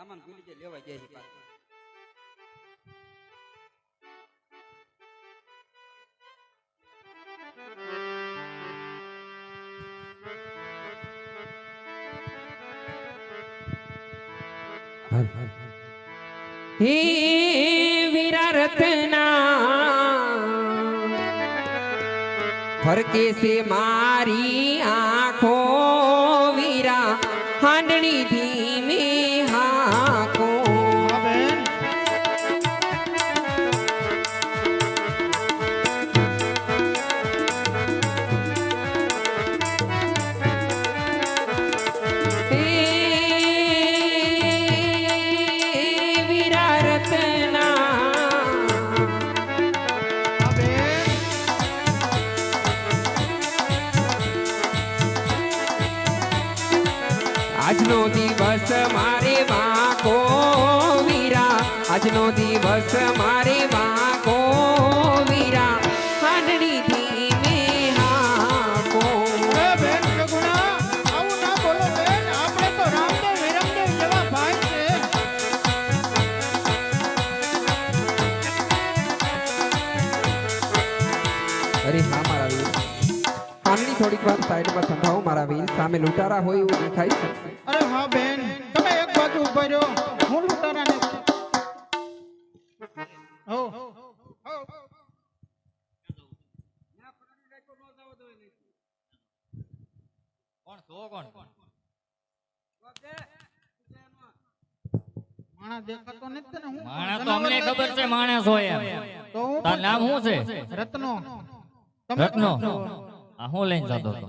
સામાન ભૂલી જાય લેવા જાય છે પાછા. હે વીરા રત્ના ફરકે સે મારી આંખો વીરા હાંડણી ધીમે હાકો આજનો દિવસ મારે વાકો વીરા આજનો દિવસ મારે વાકો વીરા હાંડણી ધીમે હાકો બેન સગુણા આવું ના બોલો બેન આપણે તો રામદેવ વિરમદેવ જેવા ભાઈ છે અરે હા મારા વીર હાંડણી થોડીક વાર સાઈડમાં સંભાવો મારા વીર સામે લૂંટારા હોય એવું દેખાય છે અરે હા બેન તમે એક બાજુ ઉભા રહ્યો હું લૂંટારાને હો માણસ દેખાતો નથી ને હું માણસ તો અમને ખબર છે માણસ હોય એમ. તો હું તાર નામ શું છે? રત્નો રત્નો. આ હું લઈને જતો હતો?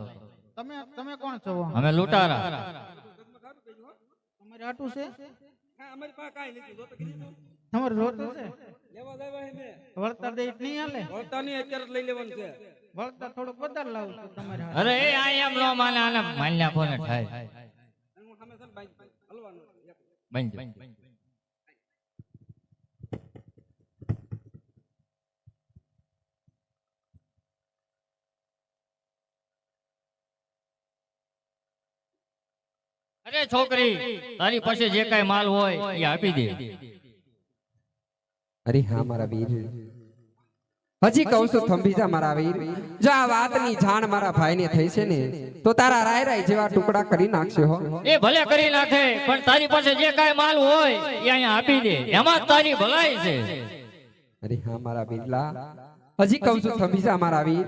તમે તમે કોણ છો અમે લૂંટારા. તમારે આટું છે હા અમારી પાસે કાંઈ નથી જો તો કીધું તમારે રોતું છે લેવા દેવા હે મેં વળતર દે નહીં હાલે વળતાની અત્યારે જ લઈ લેવાનું છે. વળતર થોડુંક વધારે લાવું છું તમારે હાથે. અરે એ આ એમ નો માને આને માન્યા કોને થાય અને હું સામે છે ને બાઈક હલવાનું બંધ. અરે છોકરી તારી પાસે જે કઈ માલ હોય એ આપી દે. અરે હા મારા વીર હજી કહું છું થંભી જા મારા વીર જો આ વાતની જાણ મારા ભાઈને થઈ છે ને તો તારા રાય રાય જેવા ટુકડા કરી નાખશે હો એ ભલે કરી નાખે પણ તારી પાસે જે કઈ માલ હોય એ અહીંયા આપી દે એમાં જ તારી ભલાઈ છે. અરે હા મારા વીરલા હજી કહું છું થંભી જા મારા વીર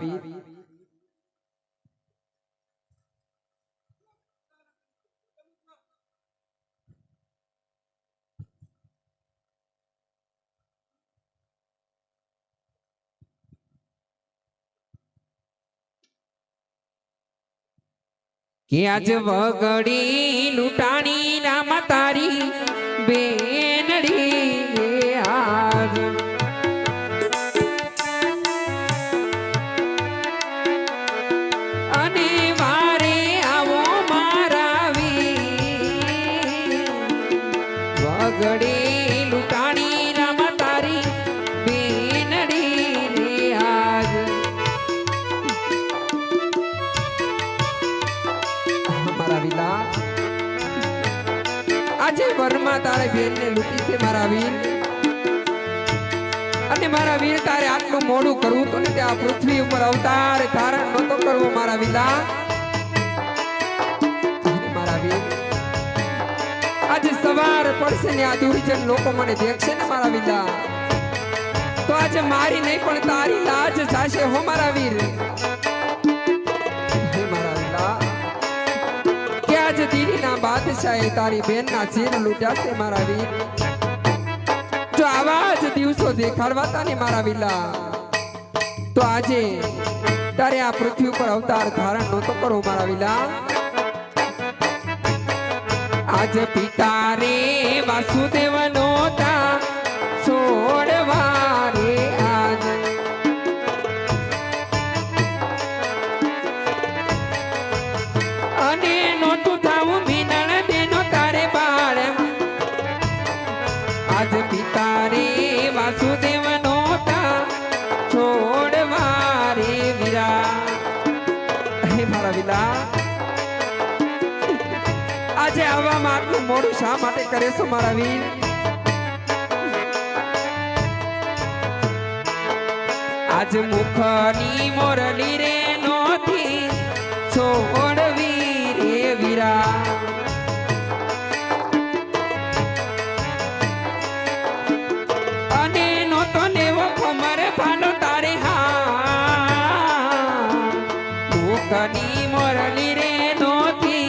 કે આજ વગડી લૂંટાણી રામ તારી બેનડી આજ અને વારે આવો મારા વીર વગડી લૂંટાણી રામ તારી બેનડી રે આજ મારા વિલા આજે વરમાં તારે બેનને લૂંટી છે મારા વીર અને મારા વીર તારે આટલું મોડું કરવું તો ને તે આ પૃથ્વી ઉપર અવતાર ધારણ નતો કરવો મારા વિલા અને મારા વીર આજે સવાર પડશે ને આ દુર્જન લોકો મને દેખશે ને મારા વિલા તો આજે મારી નહીં પણ તારી લાજ જાશે હો મારા વીર હે મારા વિલા કે આજ દીડીના બાદશાહે તારી બેનના ચીર લૂટ્યા છે મારા વીર જો આવા જ દિવસો દેખાડવાતા ને મારા વિલા તો આજે તારે આ પૃથ્વી ઉપર અવતાર ધારણ નહોતો કરો મારા વિલા આજ પિતા રે વાસુદેવ નોતા છોડવા રે આજ અને નોતું થાવું મિનણ દેનો તારે બાળ આજ પિતા રે વાસુદેવ નોતા છોડવા રે વીરા હે મારા વિલા આજે આવવામાં આટલું મોડું શા માટે કરે છો મારા વીર? આજ મુખની મોરલી રે નોથી છોડવી રે વીરા, અને નોતો નેવો કમર ભાલો તારે હા, મુખની મોરલી રે નોથી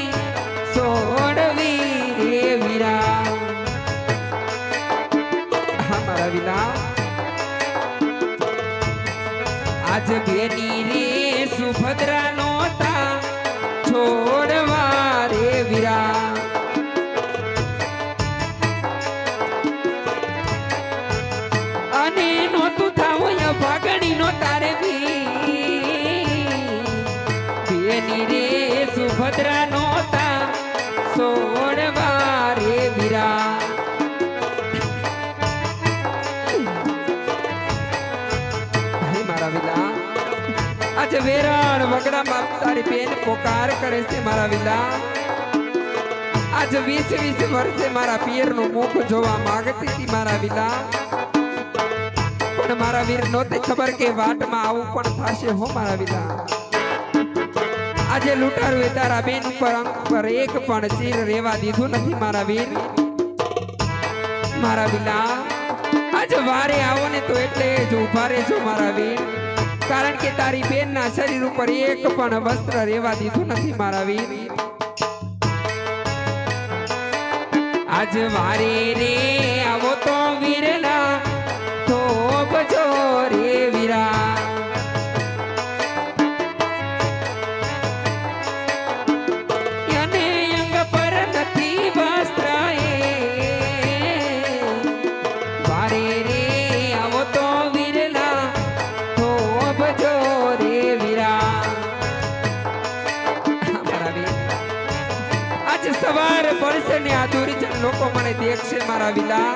છોડવી રે વીરા. હા મારા વીરા, આજ બેની રે સુભદ્રા નોતા છોડવા રે વીરા, અને નોતું થાવું ભાગણી નો તારે બેની રે સુભદ્રા નોતા છોડવા રે વીરા. આજે વેરાણ વગડામાં તારી બેન પોકાર કરે છે મારા વિલા. આજ 20 વર્ષે મારા પિયરનું મુખ જોવા માંગતી હતી મારા વિલા, પણ મારા વીર નહોતી ખબર કે વાટમાં આવું પણ થશે હો મારા વિલા. આજે લૂંટારુએ તારા બેન ઉપર અંક પર એક પણ ચીર રેવા દીધું નથી મારા વીર. મારા વિલા આજ વારે આવો ને તો એટલે જ ઉભા રહેજો મારા વીર, કારણ કે તારી બેન ના શરીર ઉપર એક પણ વસ્ત્ર રેવા દીધું નથી મારા વીર. આજ વારે રે આવો તો વીરના તો બજો રે વીરા, અને અંગ પર નથી વસ્ત્ર વારે રે આવો તો વીરના તો બજો રે વીરા. આજ સવાર પડશે ને આ દુર્જન લોકો મને દેખશે મારા વિલા,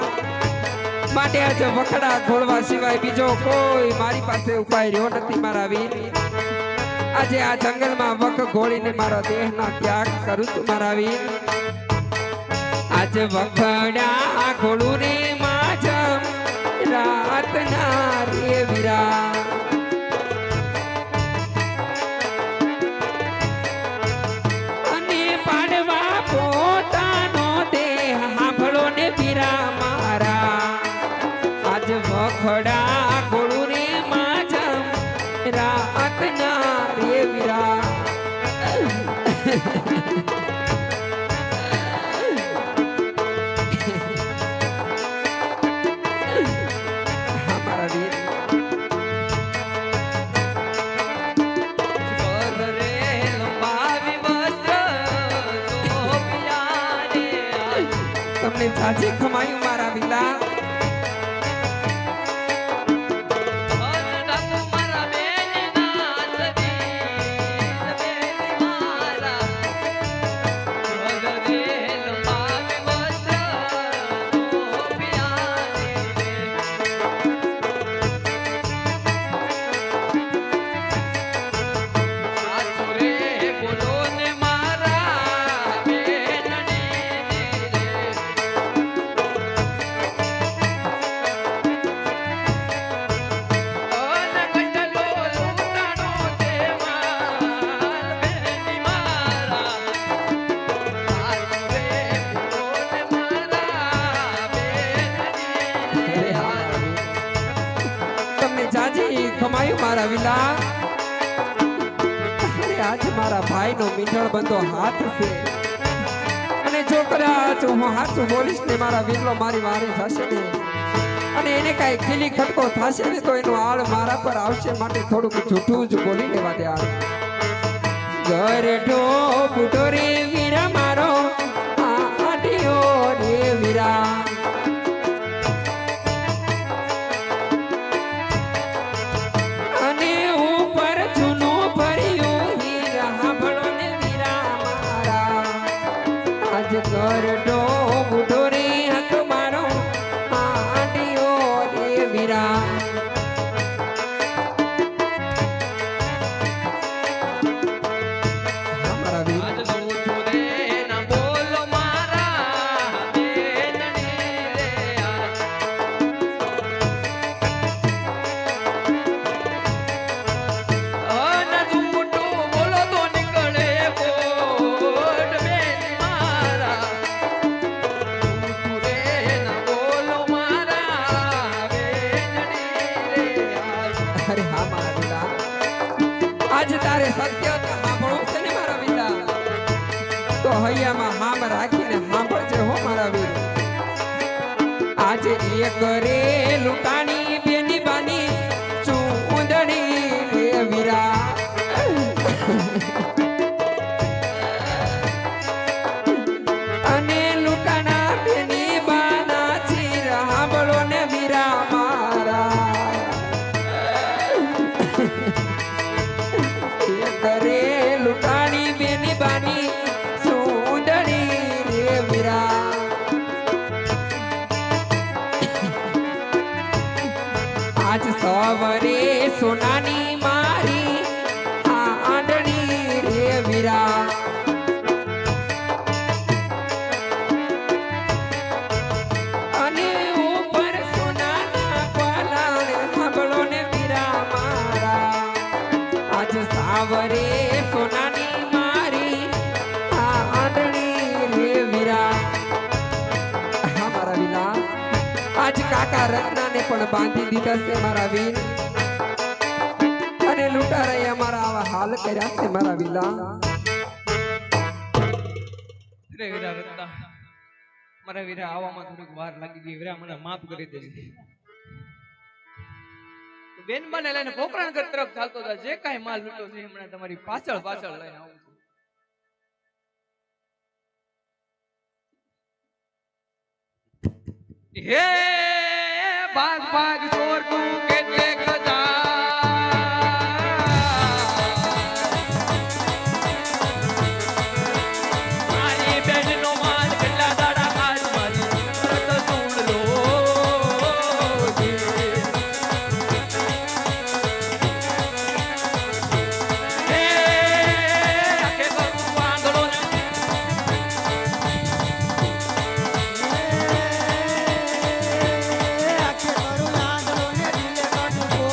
માટે આજ વખડા ઘોળવા સિવાય બીજો કોઈ મારી પાસે ઉપાય રહ્યો નથી મારા વીર. આજે આ જંગલમાં વખ ઘોળીને મારા દેહના ત્યાગ કરું છું મારા વીર. આજ વખડા ઘોળું રે માજ રાતના રે વીરા, અને પાડવા પોતાનો દેહ હાંભળો ને વીરા મારા. આજ વખડા ઘોળું રે માજ રાતના રે વીરા. મારા વીર તમને જાજી ખમાયું મારા વિલા. ખમાયું મારા વિલા. આજ મારા ભાઈનો મીંઢળ બંધો હાથ છે, અને જો કદાચ હું હાચું બોલીશ ને મારા વીરલો મારી વારે થશે ને, અને એને કઈ ખીલી ખટકો થશે ને તો એનો આળ મારા પર આવશે, માટે થોડુંક જૂઠું જ બોલી લેવા દે. ગરઢો બુઢો રે વીરા મારો આડિયો રે વીરા, ગરડો બુઢો રે હક મારો આડિયો રે વીરા. મારા વીર તારે સત્ય સાંભળવું છે ને મારા વીરા, તો હૈયામાં હામ રાખીને સાંભળજે હો મારા વીર. આજે એક રે લૂંટાણી બેની બાની ચૂંદડી રે વીરા. અને લૂંટાણા બેની બાના ચીર સાંભળો ને વીરા મારા. એક રે લૂંટાણી બેની બાની ચૂંદડી રે વીરા. આજ સવારે સોનાની મારી આંધળી રે વીરા. અને ઉપર સોનાના પાલણ સાંભળો ને વીરા મારા. આજ સાવરે સોનાની મારી આંધળી રે વીરા. હા મારા વીરા, આજ કાકા રત્નાને પણ બાંધી દીધા છે મારા વીર. અને લૂંટારાએ અમારા આવા હાલ કર્યા છે મારા વીલા. રે વીરા રત્ના, મારા વીરા આવવામાં થોડીક વાર લાગી ગઈ. વીરા મને માફ કરી દેજે. બેન બને લઈને પોકરાણગઢ તરફ ચાલતો હતા. જે કાંઈ માલ લૂંટો છે હમણાં તમારી પાછળ પાછળ લઈને આવું છું. હે ભાગ ભાગ ચોર તું કેટલે ખજા. મારી બેનનો માલ કેટલા દાડા ખાજ મારી તરત સુણ લો. હે આખે કરું આંધળો ને આખે કરું આંધળો ને દિલે કડવો.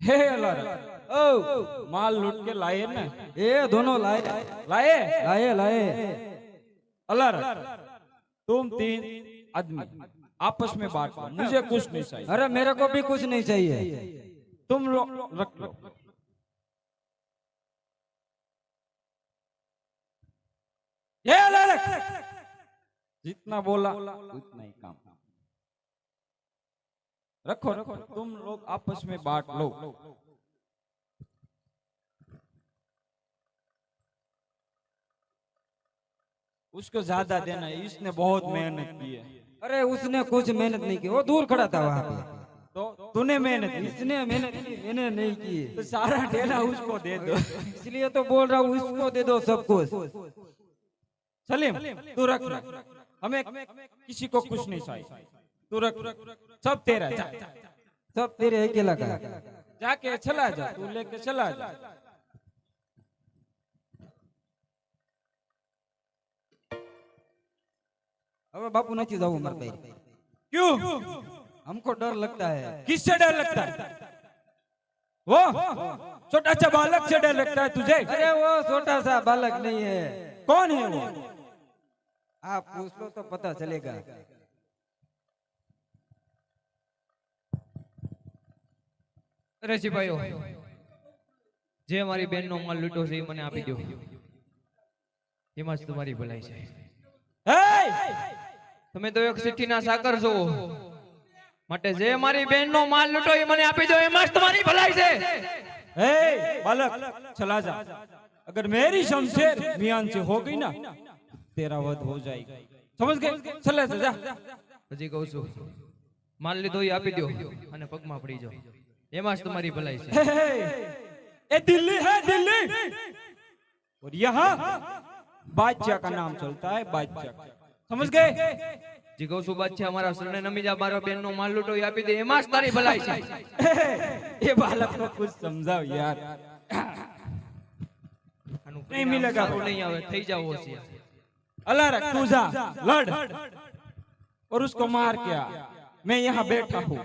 हे अल्लाह ओ माल लूट के लाए ना, ये दोनों लाए लाए लाए लाए अल्लाह तुम तीन आदमी आपस में बांट लो, मुझे कुछ नहीं चाहिए. अरे मेरे को भी कुछ नहीं चाहिए. तुम लोग रख लो. ये अल्लाह जितना बोला उतना ही काम. रखो रखो, तुम लोग आपस में बांट लो. उसको ज्यादा देना है, इसने बहुत मेहनत की है. अरे उसने कुछ मेहनत नहीं की, वो दूर खड़ा था वहाँ पे. तो तूने मेहनत की, इसने मेहनत की, मैंने नहीं की. तो सारा डेला उसको दे दो. इसलिए तो बोल रहा हूँ इसको दे दो सब कुछ. सलीम तू रख, हमें किसी को कुछ नहीं चाहिए. तू रख, सब तेरा. जा सब तेरे अकेला का. जाके चला जा, तू लेके चला जा. अब बापू नहीं जाऊँ मर भाई. क्यों? हमको डर लगता है. किससे डर लगता है? वो छोटा सा बालक से डर लगता है तुझे? अरे वो छोटा सा बालक नहीं है. कौन है वो? आप पूछ लो तो पता चलेगा. અરે સિપાહીઓ, જે મારી બેનનો માલ લૂંટો છે એ મને આપી દો. એમાં જ તમારી ભલાઈ છે. हे! તમે તો એક સિટ્ટીના સાકર છો, માટે જે મારી બેનનો માલ લૂંટો એ મને આપી દો. એમાં જ તમારી ભલાઈ છે. हे बालक चला जा. अगर मेरी शमशेर मियान से हो गई ना, तेरा वध हो जाएगा. समझ गए? चला जा, जा. હજી કહું છું, માલ લીધો એ આપી દો અને પગમાં પડી જાઓ. એમાં જ તમારી ભલાઈ છે. ये दिल्ली है, दिल्ली. और यहाँ बादशाह का नाम चलता है, बादशाह. समझ गए? જી કહું છું બાદશાહ અમારા શરણે નમી જા, મારા બેનનો માલ લૂંટો એ આપી દે. એમાં જ તારી ભલાઈ છે. ये बालक को कुछ समझाओ यार. આનું नहीं मिलेगा. સારું નહીં આવે, થઈ જાવ હોશિયાર. अल्लाह रख, तू जा लड़. और उसको मार के आ. मैं यहाँ बैठा हूँ.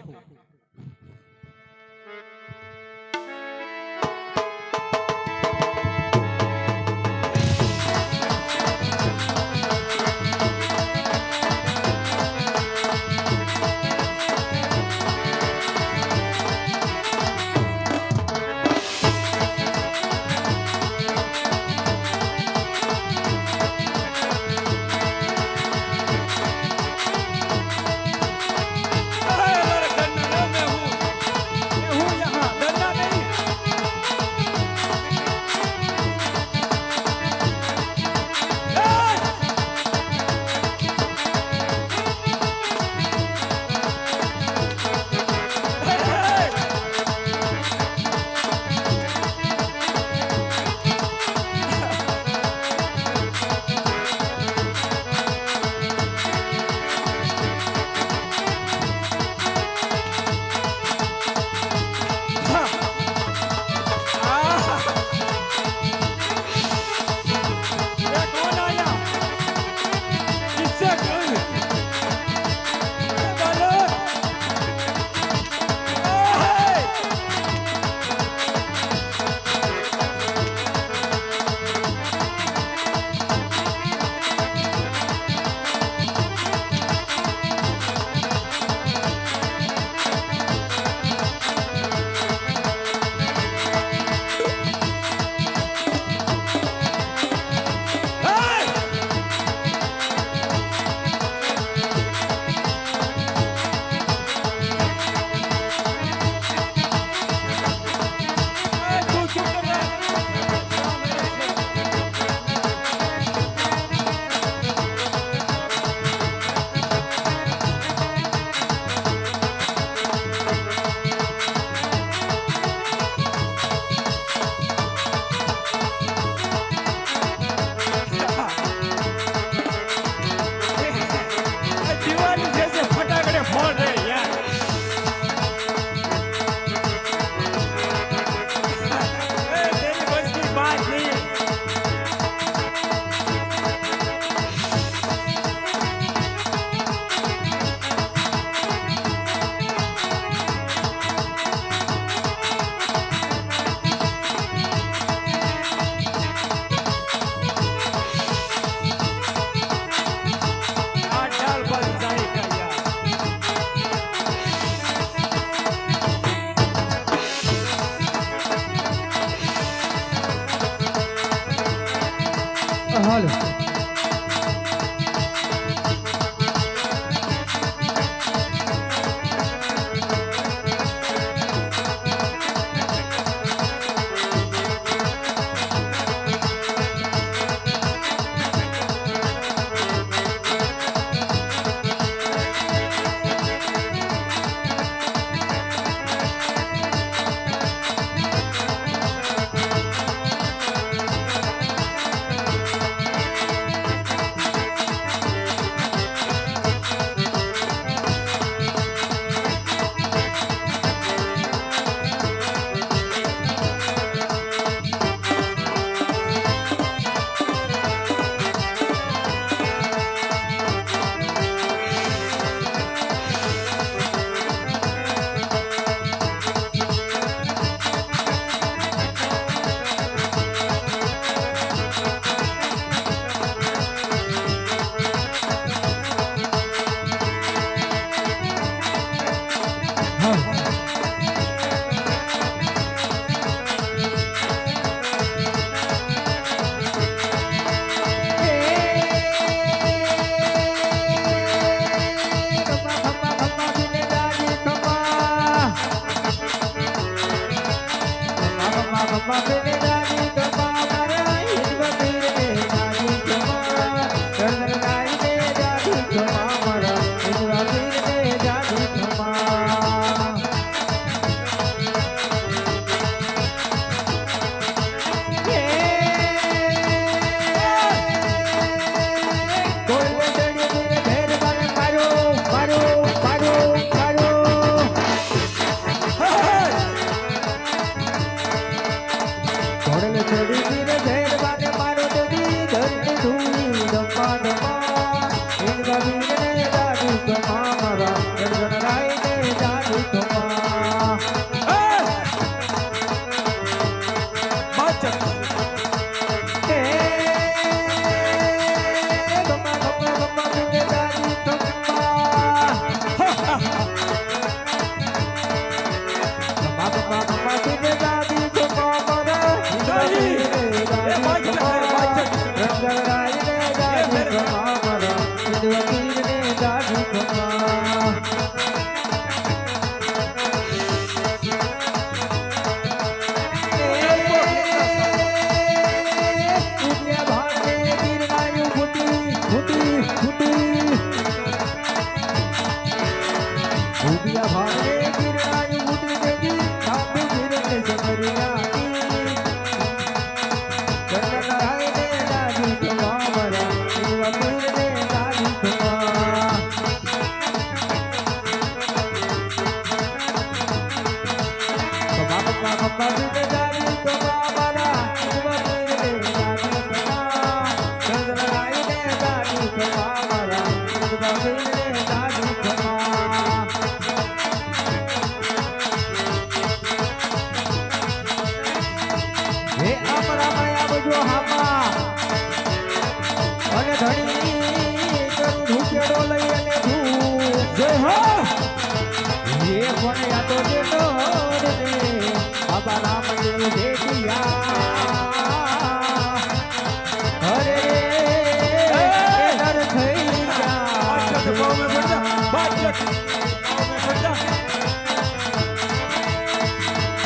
હાલો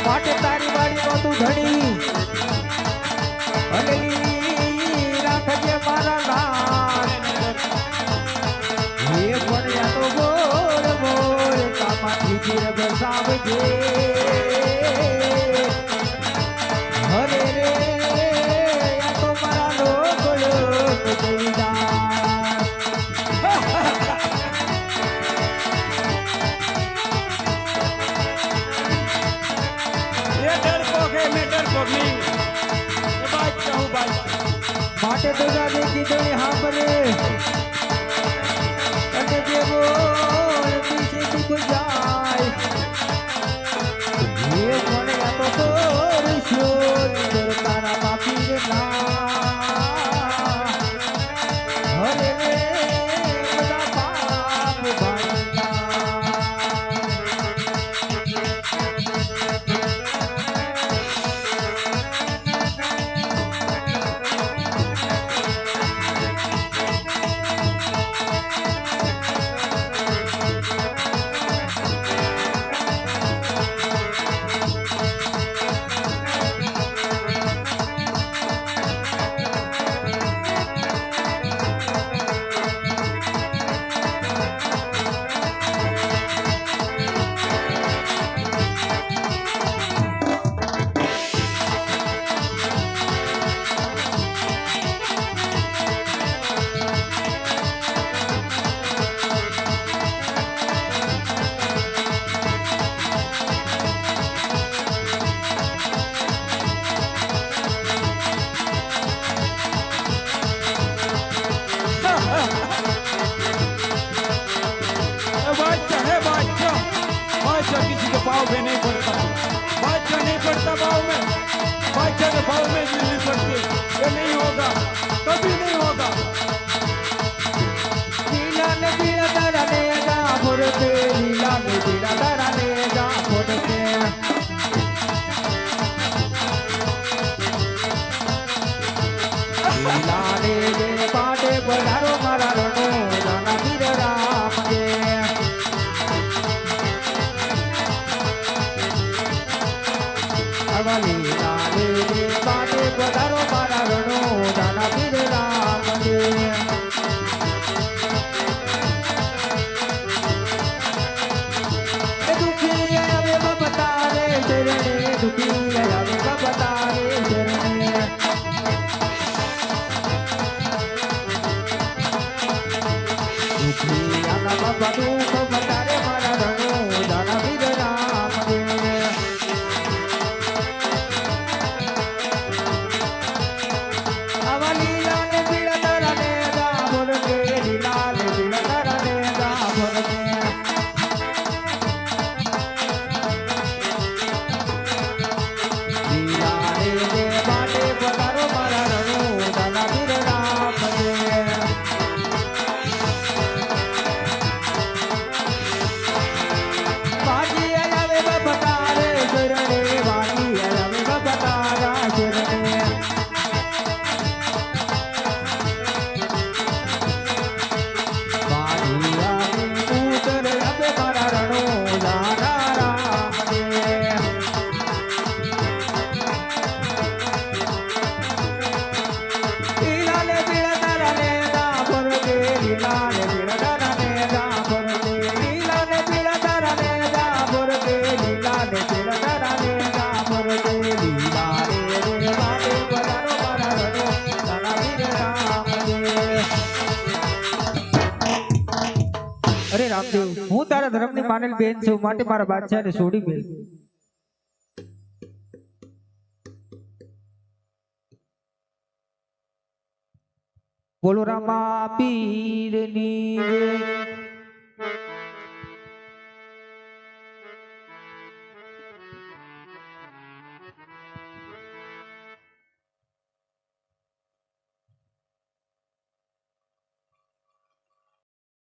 માટે તારી વાળી નો તું ધણી અલી રાખજે મારા લાલ એ પડ્યા તો બોલ બોલ કામાથી ચીર બસાવજે હરે રે આ તો મારા લોક જઈદાર માટે તો ગાડી કીધું હાંભળે અને જે બોલ પીછે તું જાય એ કોણે આ તો તોર શોર તારા બાપી રે ના હરે રે બધા પાપ ભાઈના नहीं पड़ता, बादशाह नहीं पड़ता भाव में, बादशाह के भाव में बिजली पड़ती है। ये नहीं होगा, कभी नहीं होगा। लीला ने पीड़ा तारा ने गा फुरते लीला ने पीड़ा तारा ने गा फुरते लीला ने जे पाटे पधारो मारा रणो जाना वीर राम के अब लीला ने जे पाटे पधारो मारा रणो जाना वीर राम के दुखी आवे बता रे शरणे दुखी आवे बता रे शरणे दुखी आना बाबा दुख बता रे मारा रणो जाना वीर राम रे आवा लीला ने पीड़ा तारा ने गा बोल के लीला ने पीड़ा तारा ने गा बोल के लीला रे जे बाटे पधारो मारा रणो दादा वीर राम रे बाजी आवे बता रे शरणे बाजी आवे बता रा शरणे बाजी आवे उतर आवे मारा रणो दादा राम रे लीला ने पीड़ा तारा ने गा फुर के लीला ने पीड़ा तारा ने गा फुर के लीला ने पीड़ा तारा ने गा फुर के लीला ने पीड़ा तारा ने गा फुर के लीला रे रे बाटे पधारो मारा रणो दादा वीर राम रे अरे रामदेव હું તારા ધર્મની માનેલ બેન છું માટે મારા બાદશાહને છોડી મેલ બોલો રામા પીરની